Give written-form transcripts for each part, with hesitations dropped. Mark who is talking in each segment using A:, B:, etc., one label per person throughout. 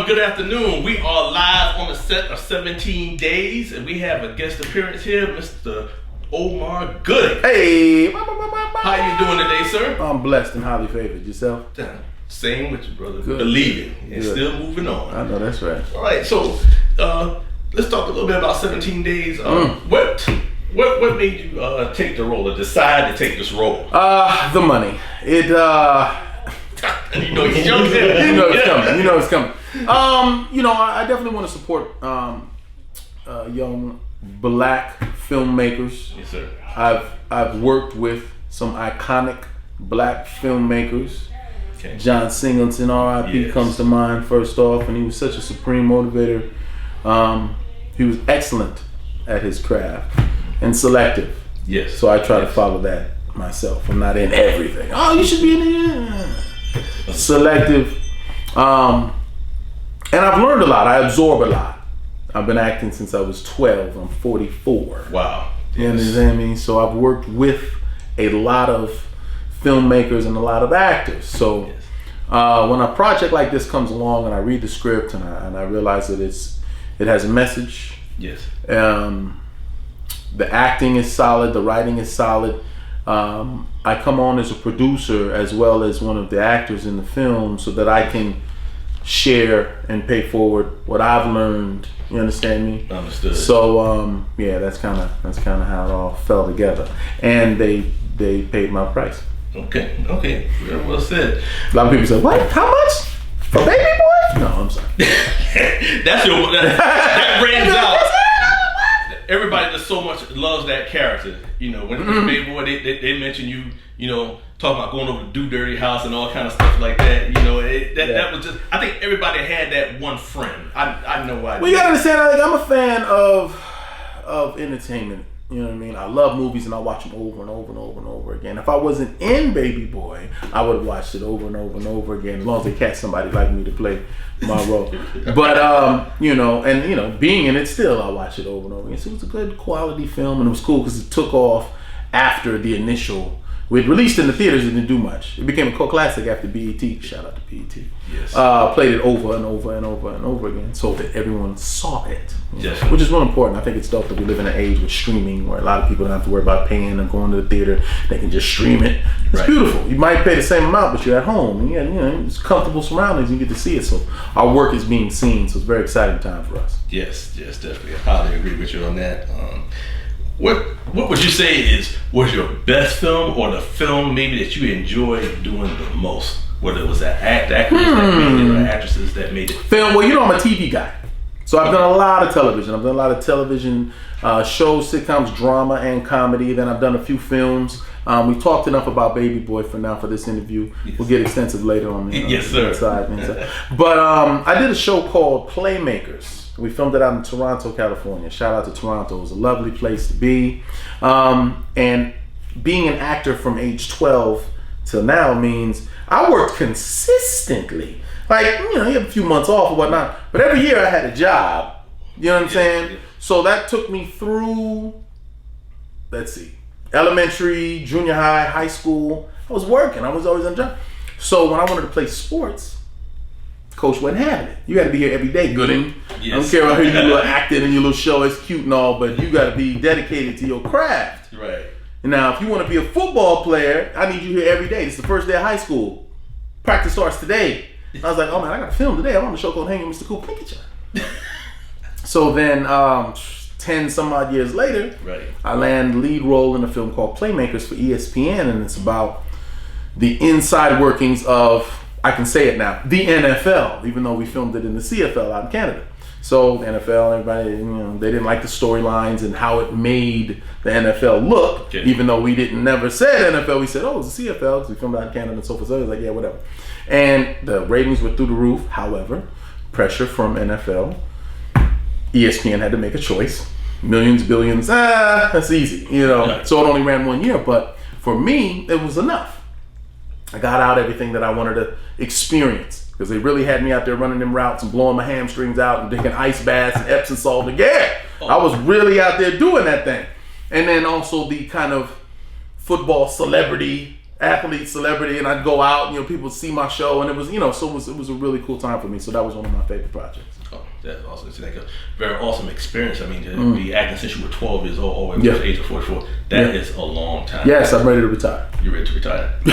A: Good afternoon. We are live on the set of 17 Days, and we have a guest appearance here, Mr. Omar Gooding.
B: Hey!
A: How you doing today, sir?
B: I'm blessed and highly favored. Yourself?
A: Same with you, brother.
B: Good.
A: Believing and
B: Good.
A: still moving on.
B: I know that's right.
A: All right, so let's talk a little bit about 17 Days. What made you take the role or decide to take this role?
B: The money.
A: You know he's young.
B: You know it's coming. You know it's coming. I definitely want to support young black filmmakers.
A: Yes, sir.
B: I've worked with some iconic black filmmakers.
A: Okay.
B: John Singleton, R.I.P.
A: Yes.
B: comes to mind first off, and he was such a supreme motivator. He was excellent at his craft and selective.
A: Yes.
B: So I try to follow that myself. I'm not in everything. Oh, you should be in it. Selective. And I've learned a lot. I absorb a lot. I've been acting since I was 12. I'm 44.
A: Wow.
B: You understand me? So I've worked with a lot of filmmakers and a lot of actors. So when a project like this comes along and I read the script and I realize that it has a message.
A: Yes.
B: The acting is solid. The writing is solid. I come on as a producer as well as one of the actors in the film so that I can share and pay forward what I've learned. You understand me?
A: Understood.
B: So that's kind of how it all fell together, and they paid my price.
A: Okay. Very well said.
B: A lot of people say, "What? How much for Baby Boy?" No, I'm sorry.
A: that rings out. Everybody just so much loves that character. You know, when Baby Boy, they mention you know, talking about going over to Do Dirty House and all kind of stuff like that. You know, that was just. I think everybody had that one friend. I know why.
B: Well, you gotta understand. I'm a fan of entertainment. You know what I mean? I love movies and I watch them over and over and over and over again. If I wasn't in Baby Boy, I would have watched it over and over and over again, as long as they catch somebody like me to play my role. But being in it still, I watch it over and over again. So it was a good quality film, and it was cool because it took off after the initial. We'd released in the theaters, it didn't do much. It became a cult classic after BET. Shout out to BET.
A: Yes.
B: Played it over and over and over and over again, so that everyone saw it.
A: Yes.
B: Which is real important. I think it's dope that we live in an age with streaming where a lot of people don't have to worry about paying and going to the theater. They can just stream it. It's beautiful. You might pay the same amount, but you're at home. And it's comfortable surroundings. You get to see it. So our work is being seen. So it's a very exciting time for us.
A: Yes, definitely. I highly agree with you on that. What would you say was your best film, or the film maybe that you enjoyed doing the most? Whether it was the actors that made it or actresses that made it.
B: Film. Well, I'm a TV guy, so I've done a lot of television. I've done a lot of television shows, sitcoms, drama, and comedy. Then I've done a few films. We've talked enough about Baby Boy for now for this interview. Yes. We'll get extensive later on.
A: Yes, sir.
B: Inside. But I did a show called Playmakers. We filmed it out in Toronto, California. Shout out to Toronto. It was a lovely place to be. And being an actor from age 12 till now means I worked consistently. Like, you have a few months off or whatnot, but every year I had a job. You know what I'm saying? Yeah. So that took me through, elementary, junior high, high school. I was working. I was always on job. So when I wanted to play sports, Coach wasn't having it. You got to be here every day, Gooding. Yes. I don't care about your little acting and your little show. It's cute and all, but you got to be dedicated to your craft.
A: Right.
B: Now, if you want to be a football player, I need you here every day. It's the first day of high school. Practice starts today. I was like, oh man, I got to film today. I'm on the show called Hanging with Mr. Cool Pinkacher. So then, 10 some odd years later, I land lead role in a film called Playmakers for ESPN, and it's about the inside workings of, I can say it now, the NFL, even though we filmed it in the CFL out in Canada. So the NFL, everybody, they didn't like the storylines and how it made the NFL look, even though we never said NFL. We said, oh, it's the CFL, because we filmed out in Canada and so forth. So it was like, yeah, whatever. And the ratings were through the roof. However, pressure from NFL, ESPN had to make a choice. Millions, billions, that's easy, So it only ran 1 year, but for me, it was enough. I got out everything that I wanted to experience, because they really had me out there running them routes and blowing my hamstrings out and taking ice baths and Epsom salt. And I was really out there doing that thing. And then also the kind of football celebrity athlete, celebrity, and I'd go out, people would see my show, and it was, so it was a really cool time for me. So that was one of my favorite projects.
A: Oh, that's awesome. It's like a very awesome experience. I mean, to be acting since you were 12 years old, all the way to the age of 44, that is a long time.
B: Yes, I'm ready to retire.
A: You're ready to retire? I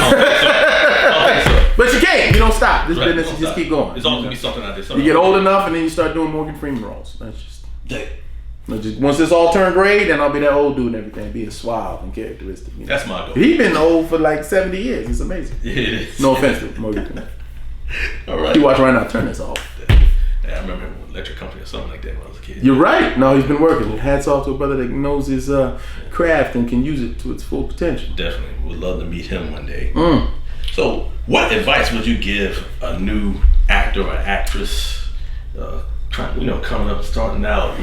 A: don't think so.
B: But you can't. You don't stop. This
A: Right,
B: business,
A: don't
B: just
A: stop.
B: keep going.
A: There's always going to be something out there.
B: You get old enough, and then you start doing Morgan Freeman roles. That's just...
A: Yeah.
B: Once this all turned gray, then I'll be that old dude and everything, being suave and characteristic.
A: That's my goal.
B: He been old for like 70 years. It's amazing.
A: It is.
B: No offense to Morgan Freeman.
A: All right.
B: You watch right now. Turn this off.
A: Yeah, I remember Electric Company or something like that when I was a kid.
B: You're right. No, he's been working. Hats off to a brother that knows his craft and can use it to its full potential.
A: Definitely. Would love to meet him one day.
B: Mm.
A: So, what advice would you give a new actor or actress, coming up, starting out,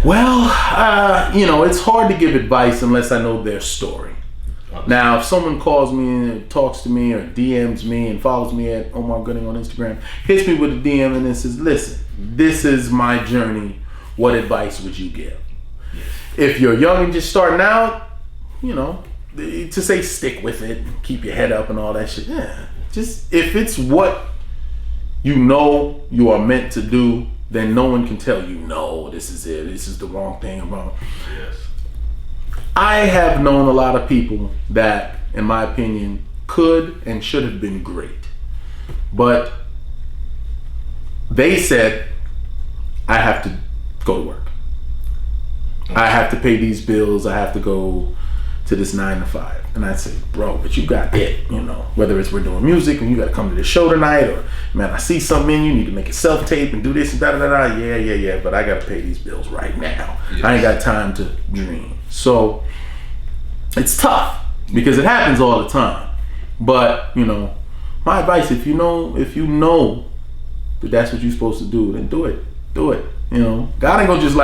B: Well, it's hard to give advice unless I know their story. Now, if someone calls me and talks to me or DMs me and follows me at Omar Gooding on Instagram, hits me with a DM and then says, listen, this is my journey. What advice would you give? If you're young and just starting out, to say stick with it, keep your head up and all that shit. Yeah, just if it's what you are meant to do, then no one can tell you, no, this is it. This is the wrong thing. I'm wrong.
A: Yes.
B: I have known a lot of people that, in my opinion, could and should have been great. But they said, I have to go to work. I have to pay these bills. I have to go to this 9 to 5. And I say, bro, but you got it, whether it's we're doing music and you got to come to the show tonight, or man, I see something in you need to make a self-tape and do this and da-da-da-da. Yeah, but I got to pay these bills right now. Yes. I ain't got time to dream. So it's tough because it happens all the time. But, my advice, if you know that that's what you're supposed to do, then do it. Do it. God ain't gonna just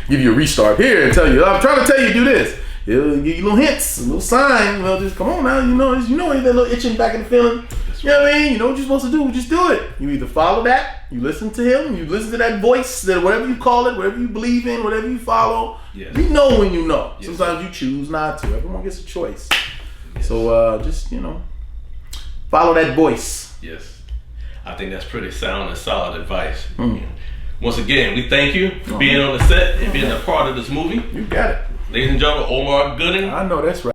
B: give you a restart here and tell you, I'm trying to tell you do this. He'll give you little hints, a little sign. Well, just come on now. That little itching back in the feeling. You know what I mean? You know what you're supposed to do. Just do it. You either follow that, you listen to him, you listen to that voice, that whatever you call it, whatever you believe in, whatever you follow. Yes. You know when you know. Yes. Sometimes you choose not to. Everyone gets a choice. Yes. So just follow that voice.
A: Yes, I think that's pretty sound and solid advice. Once again, we thank you for being on the set and being a part of this movie.
B: You got it.
A: Ladies and gentlemen, Omar Gooding.
B: I know that's right.